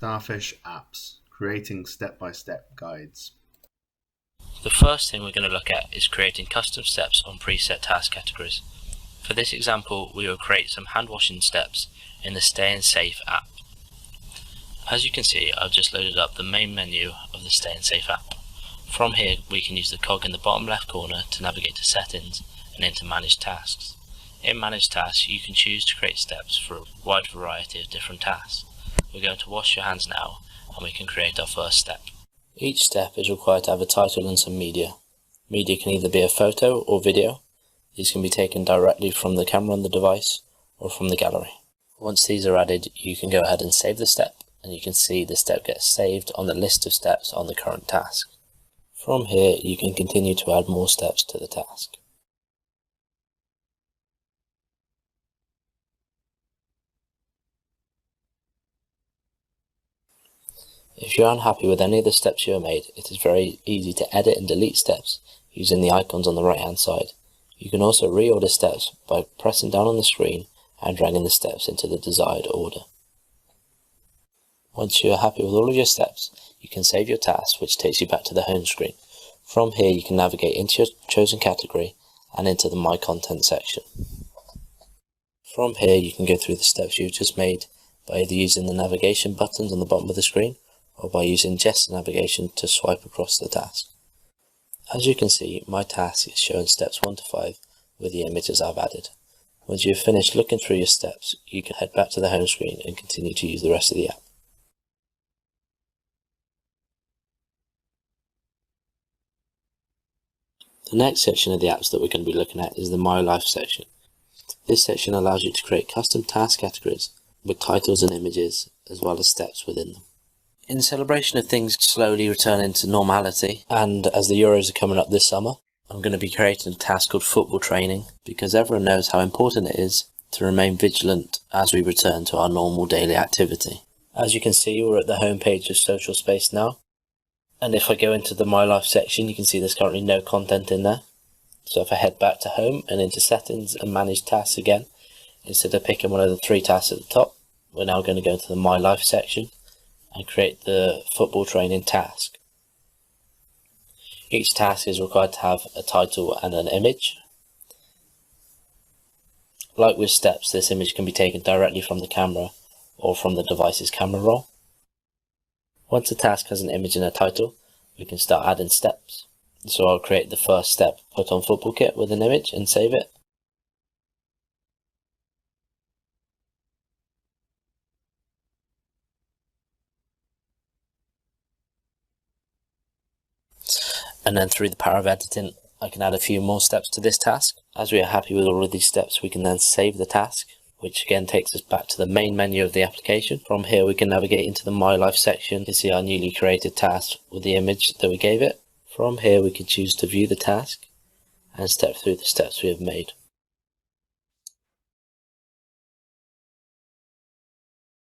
Starfish Apps Creating Step-by-Step Guides. The first thing we're going to look at is creating custom steps on preset task categories. For this example, we will create some hand washing steps in the Stay and Safe app. As you can see, I've just loaded up the main menu of the Stay and Safe app. From here, we can use the cog in the bottom left corner to navigate to Settings and into Manage Tasks. In Manage Tasks, you can choose to create steps for a wide variety of different tasks. We're going to wash your hands now, and we can create our first step. Each step is required to have a title and some media. Media can either be a photo or video. These can be taken directly from the camera on the device or from the gallery. Once these are added, you can go ahead and save the step, and you can see the step gets saved on the list of steps on the current task. From here, you can continue to add more steps to the task. If you're unhappy with any of the steps you have made, it is very easy to edit and delete steps using the icons on the right hand side. You can also reorder steps by pressing down on the screen and dragging the steps into the desired order. Once you are happy with all of your steps, you can save your task, which takes you back to the home screen. From here you can navigate into your chosen category and into the My Content section. From here you can go through the steps you've just made by either using the navigation buttons on the bottom of the screen or by using gesture navigation to swipe across the task. As you can see, my task is showing steps 1 to 5 with the images I've added. Once you've finished looking through your steps, you can head back to the home screen and continue to use the rest of the app. The next section of the apps that we're going to be looking at is the My Life section. This section allows you to create custom task categories with titles and images as well as steps within them. In celebration of things slowly returning to normality, and as the Euros are coming up this summer, I'm going to be creating a task called football training, because everyone knows how important it is to remain vigilant as we return to our normal daily activity. As you can see, we're at the home page of Social Space now, and if I go into the My Life section, you can see there's currently no content in there. So if I head back to Home and into Settings and Manage Tasks again, instead of picking one of the 3 tasks at the top, we're now going to go into the My Life section and create the football training task. Each task is required to have a title and an image. Like with steps, this image can be taken directly from the camera or from the device's camera roll. Once a task has an image and a title, we can start adding steps. So I'll create the first step, put on football kit with an image and save it. And then through the power of editing, I can add a few more steps to this task. As we are happy with all of these steps, we can then save the task, which again takes us back to the main menu of the application. From here we can navigate into the My Life section to see our newly created task with the image that we gave it. From here we can choose to view the task and step through the steps we have made.